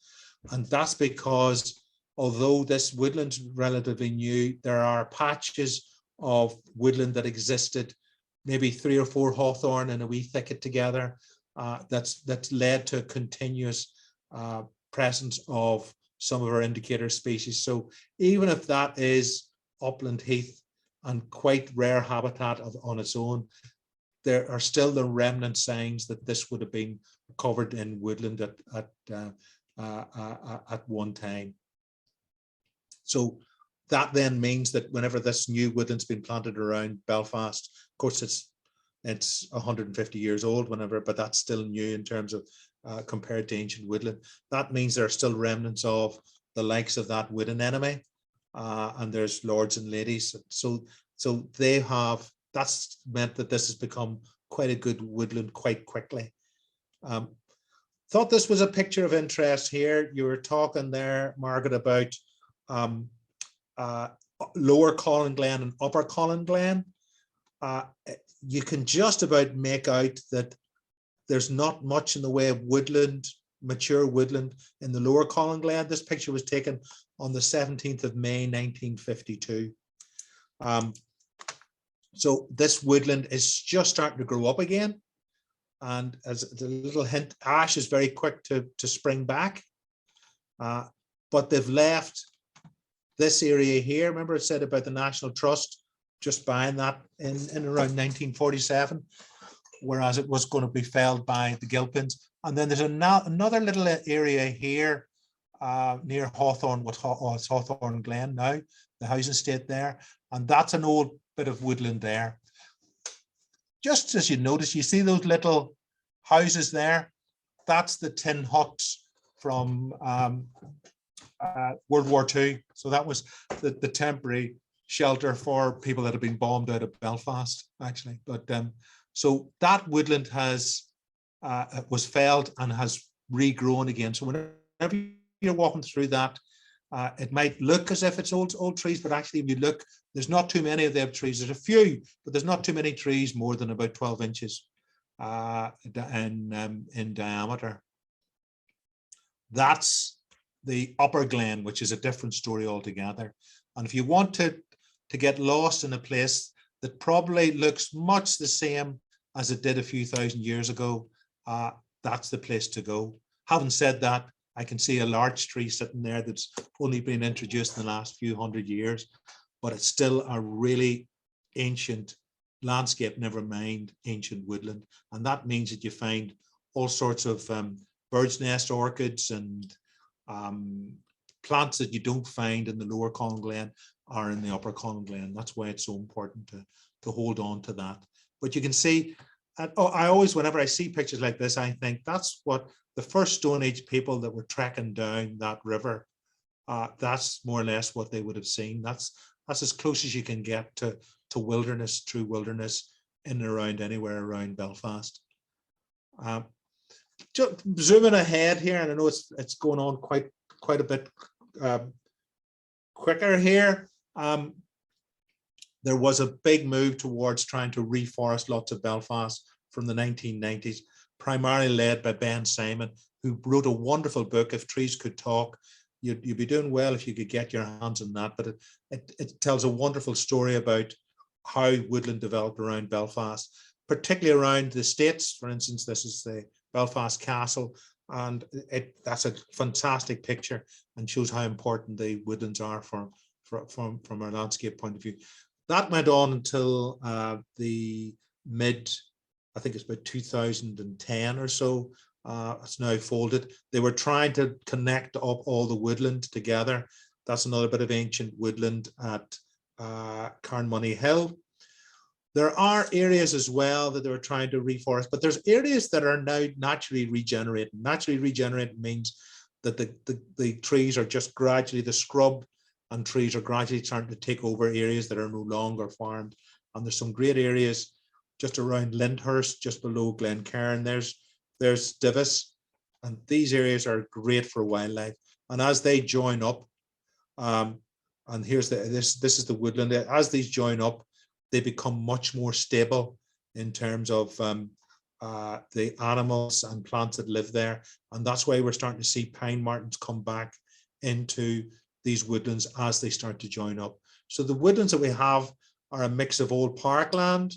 And that's because although this woodland's relatively new, there are patches of woodland that existed, maybe 3 or 4 hawthorn in a wee thicket together, that's led to a continuous presence of some of our indicator species. So even if that is upland heath and quite rare habitat on its own, there are still the remnant signs that this would have been covered in woodland at one time. So that then means that whenever this new woodland's been planted around Belfast, of course it's 150 years old, but that's still new in terms of compared to ancient woodland. That means there are still remnants of the likes of that wood anemone, and there's lords and ladies. So they have, that's meant that this has become quite a good woodland quite quickly. Thought this was a picture of interest here. You were talking there, Margaret, about lower Colin Glen and upper Colin Glen. You can just about make out that there's not much in the way of woodland, mature woodland in the lower Colin Glen. This picture was taken on the 17th of May, 1952. So this woodland is just starting to grow up again. And as a little hint, ash is very quick to spring back. But they've left this area here. Remember, it said about the National Trust just buying that in around 1947, whereas it was going to be felled by the Gilpins. And then there's another little area here near Hawthorne, what's Hawthorne Glen now, the housing estate there. And that's an old bit of woodland there. Just as you notice, you see those little houses there. That's the tin huts from World War II. So that was the temporary shelter for people that had been bombed out of Belfast, actually. But so that woodland has was felled and has regrown again. So whenever you're walking through that, it might look as if it's old trees, but actually, if you look, there's not too many of them trees. There's a few, but there's not too many trees more than about 12 inches in diameter. That's the upper glen, which is a different story altogether. And if you want to get lost in a place that probably looks much the same as it did a few thousand years ago, that's the place to go. Having said that, I can see a large tree sitting there that's only been introduced in the last few hundred years, but it's still a really ancient landscape, never mind ancient woodland. And that means that you find all sorts of bird's nest orchids and plants that you don't find in the lower Colin Glen are in the upper Colin Glen. That's why it's so important to hold on to that. But you can see, I always, whenever I see pictures like this, I think that's what the first Stone Age people that were trekking down that river, that's more or less what they would have seen. That's as close as you can get to wilderness, true wilderness, in and around anywhere around Belfast. Just zooming ahead here, and I know it's going on quite a bit quicker here. There was a big move towards trying to reforest lots of Belfast from the 1990s, primarily led by Ben Simon, who wrote a wonderful book, If Trees Could Talk. You'd be doing well if you could get your hands on that, but it tells a wonderful story about how woodland developed around Belfast, particularly around the estates. For instance, this is the Belfast Castle, and that's a fantastic picture and shows how important the woodlands are from our landscape point of view. That went on until the I think it's about 2010 or so. It's now folded. They were trying to connect up all the woodland together. That's another bit of ancient woodland at Carnmoney Hill. There are areas as well that they were trying to reforest, but there's areas that are now naturally regenerating. Naturally regenerating means that the trees are just gradually, the scrub and trees are gradually starting to take over areas that are no longer farmed. And there's some great areas just around Lyndhurst, just below Glencairn. There's Divis, and these areas are great for wildlife. And as they join up, and here's this is the woodland. As these join up, they become much more stable in terms of the animals and plants that live there. And that's why we're starting to see pine martens come back into these woodlands as they start to join up. So the woodlands that we have are a mix of old parkland,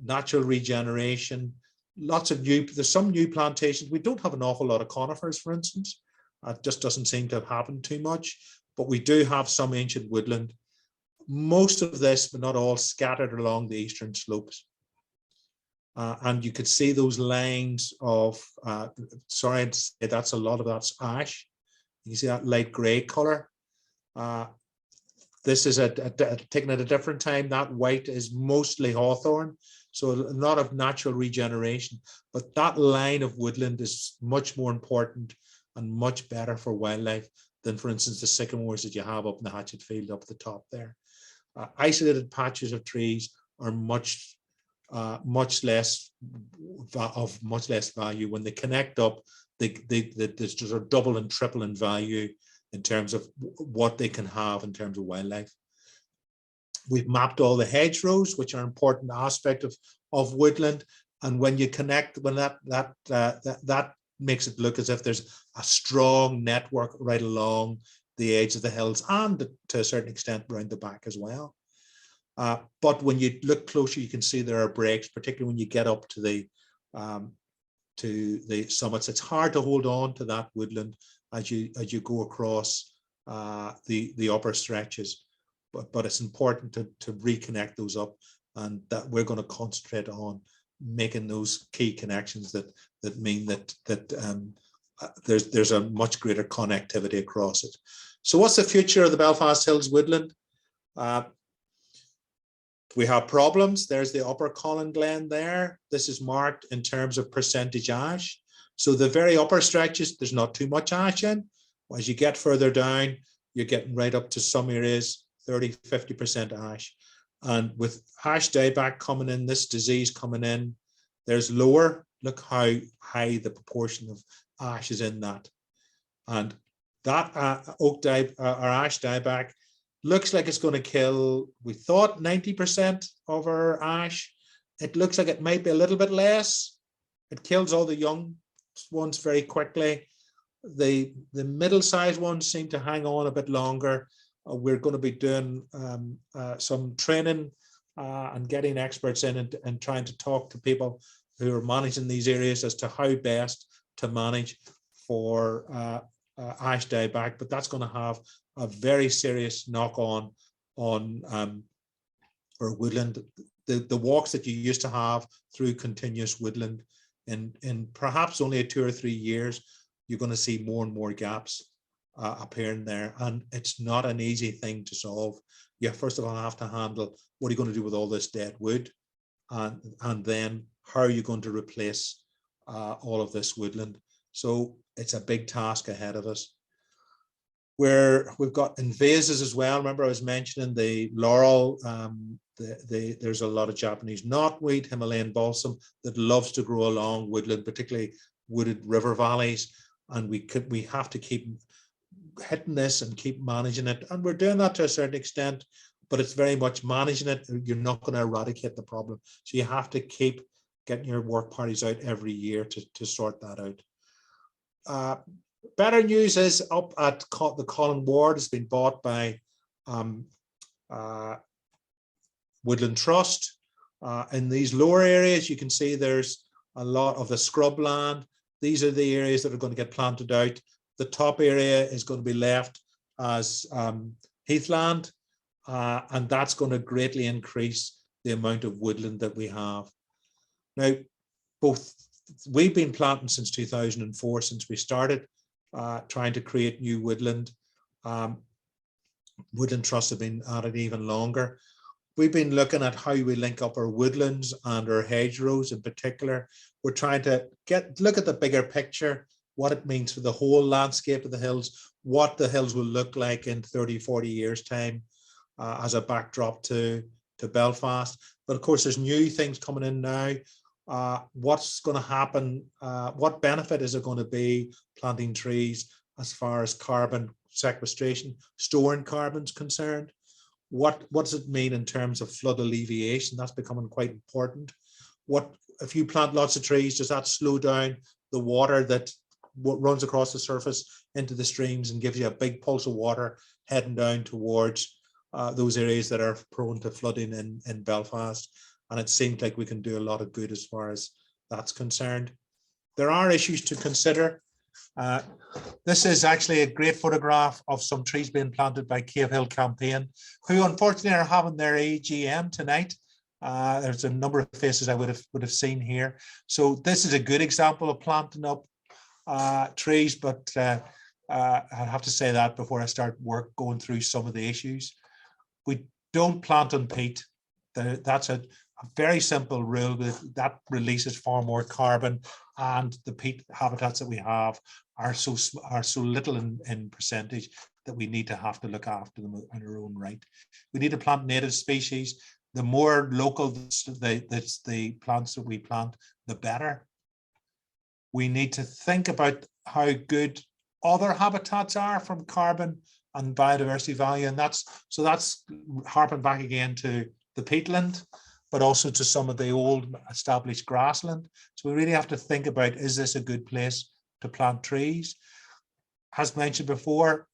natural regeneration, there's some new plantations. We don't have an awful lot of conifers, for instance. It just doesn't seem to have happened too much, but we do have some ancient woodland. Most of this, but not all, scattered along the eastern slopes. And you could see those lines of, sorry, that's a lot of that's ash. You see that light gray color. This is taken at a different time. That white is mostly hawthorn. So a lot of natural regeneration, but that line of woodland is much more important and much better for wildlife than, for instance, the sycamores that you have up in the Hatchet Field up the top there. Isolated patches of trees are much less value. When they connect up, there's a double and triple in value in terms of what they can have in terms of wildlife. We've mapped all the hedgerows, which are an important aspect of woodland. And when you connect, when that makes it look as if there's a strong network right along the edge of the hills and to a certain extent around the back as well. But when you look closer, you can see there are breaks, particularly when you get up to the summits. It's hard to hold on to that woodland as you go across the upper stretches. But it's important to reconnect those up, and that we're going to concentrate on making those key connections that mean that there's a much greater connectivity across it. So what's the future of the Belfast Hills woodland? We have problems. There's the upper Colin Glen there. This is marked in terms of percentage ash. So the very upper stretches, there's not too much ash in. As you get further down, you're getting right up to some areas 30–50% ash. And with ash dieback coming in, this disease coming in, there's lower. Look how high the proportion of ash is in that. And that ash dieback looks like it's going to kill, we thought 90% of our ash. It looks like it might be a little bit less. It kills all the young ones very quickly. The middle-sized ones seem to hang on a bit longer. We're going to be doing some training and getting experts in and trying to talk to people who are managing these areas as to how best to manage for ash dieback. But that's going to have a very serious knock-on on our woodland. The walks that you used to have through continuous woodland, in perhaps only 2 or 3 years, you're going to see more and more gaps appearing there, and it's not an easy thing to solve. You first of all have to handle what are you going to do with all this dead wood, and then how are you going to replace all of this woodland. So it's a big task ahead of us. We've got invasives as well. Remember I was mentioning the laurel. There's a lot of Japanese knotweed, Himalayan balsam that loves to grow along woodland, particularly wooded river valleys, and we have to keep hitting this and keep managing it, and we're doing that to a certain extent, but it's very much managing it. You're not going to eradicate the problem, so you have to keep getting your work parties out every year to sort that out. Better news is up at the Colin Ward has been bought by Woodland Trust. In these lower areas, you can see there's a lot of the scrub land. These are the areas that are going to get planted out. The top area is going to be left as heathland, and that's going to greatly increase the amount of woodland that we have. Now, we've been planting since 2004, since we started trying to create new woodland. Woodland Trusts have been at it even longer. We've been looking at how we link up our woodlands and our hedgerows in particular. We're trying to look at the bigger picture, what it means for the whole landscape of the hills, what the hills will look like in 30–40 years time as a backdrop to Belfast. But of course, there's new things coming in now. What's going to happen? What benefit is it going to be planting trees as far as carbon sequestration, storing carbon is concerned? What does it mean in terms of flood alleviation? That's becoming quite important. What if you plant lots of trees, does that slow down the water that runs across the surface into the streams and gives you a big pulse of water heading down towards those areas that are prone to flooding in Belfast? And it seems like we can do a lot of good as far as that's concerned. There are issues to consider. This is actually a great photograph of some trees being planted by Cave Hill Campaign, who unfortunately are having their AGM tonight. There's a number of faces I would have seen here. So this is a good example of planting up trees, but I have to say that before I start going through some of the issues. We don't plant on peat. That's a a very simple rule that releases far more carbon, and the peat habitats that we have are so little in percentage that we need to have to look after them in our own right. We need to plant native species. The more local the plants that we plant, the better. We need to think about how good other habitats are from carbon and biodiversity value, and that's harping back again to the peatland, but also to some of the old established grassland. So we really have to think about, is this a good place to plant trees? As mentioned before,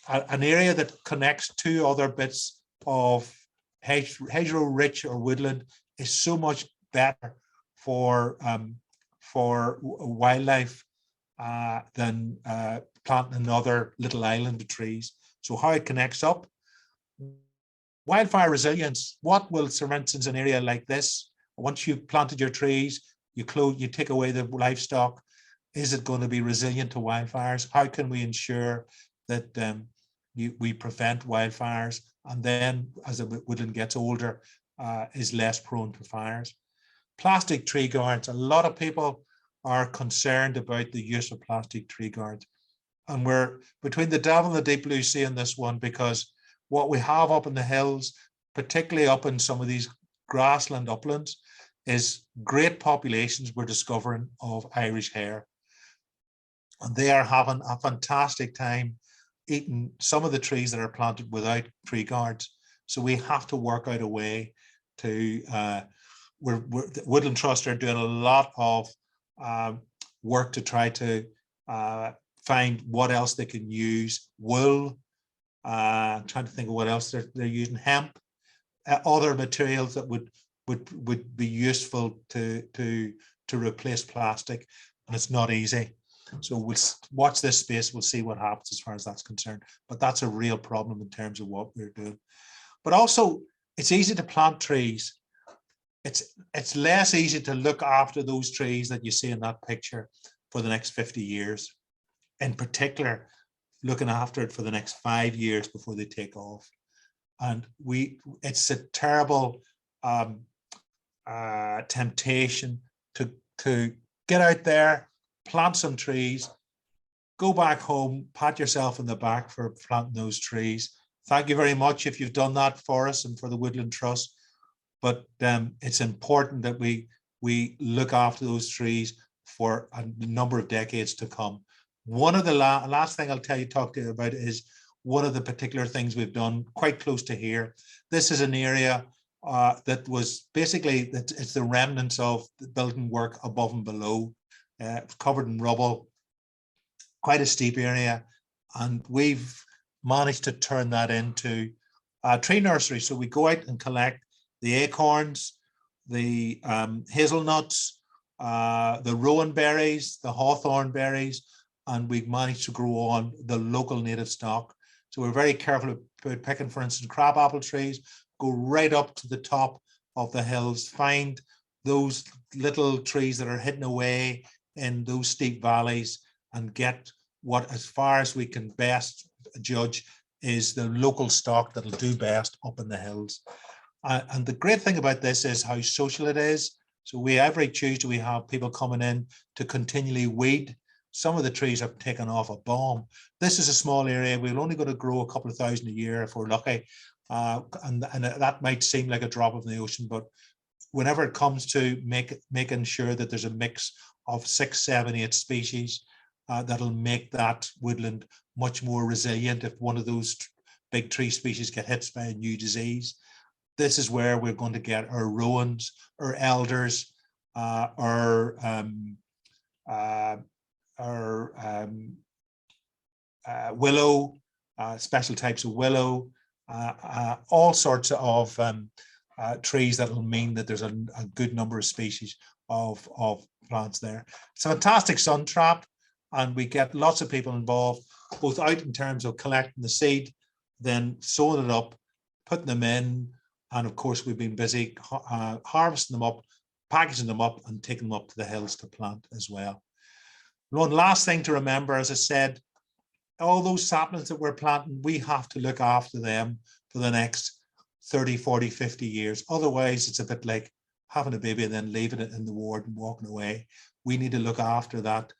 an area that connects two other bits of hedgerow rich or woodland is so much better for wildlife than planting another little island of trees. So how it connects up. Wildfire resilience. What will, for instance, an area like this, once you've planted your trees, you take away the livestock, is it going to be resilient to wildfires? How can we ensure that we prevent wildfires, and then as the woodland gets older, is less prone to fires? Plastic tree guards. A lot of people are concerned about the use of plastic tree guards. And we're between the devil and the deep blue sea in this one, because what we have up in the hills, particularly up in some of these grassland uplands, is great populations we're discovering of Irish hare. And they are having a fantastic time eating some of the trees that are planted without tree guards. So we have to work out a way to, the Woodland Trust are doing a lot of work to try to find what else they can use. Wool, trying to think of what else they're using. Hemp, other materials that would be useful to replace plastic, and it's not easy. So we'll watch this space. We'll see what happens as far as that's concerned. But that's a real problem in terms of what we're doing. But also, it's easy to plant trees. It's less easy to look after those trees that you see in that picture for the next 50 years. In particular, looking after it for the next 5 years before they take off. And it's a terrible temptation to get out there, plant some trees, go back home, pat yourself in the back for planting those trees. Thank you very much if you've done that for us and for the Woodland Trust. But it's important that we look after those trees for a number of decades to come. One of the last thing I'll talk to you about is one of the particular things we've done quite close to here. This is an area that was basically, it's the remnants of the building work above and below, covered in rubble, quite a steep area. And we've managed to turn that into a tree nursery. So we go out and collect the acorns, the hazelnuts, the rowan berries, the hawthorn berries, and we've managed to grow on the local native stock. So we're very careful about picking, for instance, crabapple trees, go right up to the top of the hills, find those little trees that are hidden away in those steep valleys, and get what, as far as we can best judge, is the local stock that'll do best up in the hills. And the great thing about this is how social it is. So every Tuesday we have people coming in to continually weed. Some of the trees are taken off a bomb. This is a small area. We're only going to grow a couple of thousand a year if we're lucky. And that might seem like a drop in the ocean, but whenever it comes to making sure that there's a mix of 6, 7, 8 species, that'll make that woodland much more resilient if one of those big tree species get hit by a new disease. This is where we're going to get our rowans, our elders, our willow, special types of willow, all sorts of trees that will mean that there's a good number of species of plants there. It's a fantastic sun trap, and we get lots of people involved, both out in terms of collecting the seed, then sowing it up, putting them in, and of course we've been busy harvesting them up, packaging them up, and taking them up to the hills to plant as well. One last thing to remember, as I said, all those saplings that we're planting, we have to look after them for the next 30, 40, 50 years. Otherwise, it's a bit like having a baby and then leaving it in the ward and walking away. We need to look after that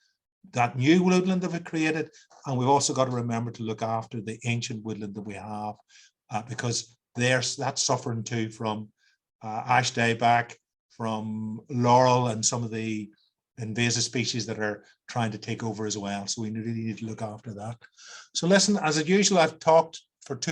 new woodland that we've created. And we've also got to remember to look after the ancient woodland that we have, because that's suffering too from ash dieback, from laurel and some of the invasive species that are trying to take over as well. So we really need to look after that. So listen, as usual, I've talked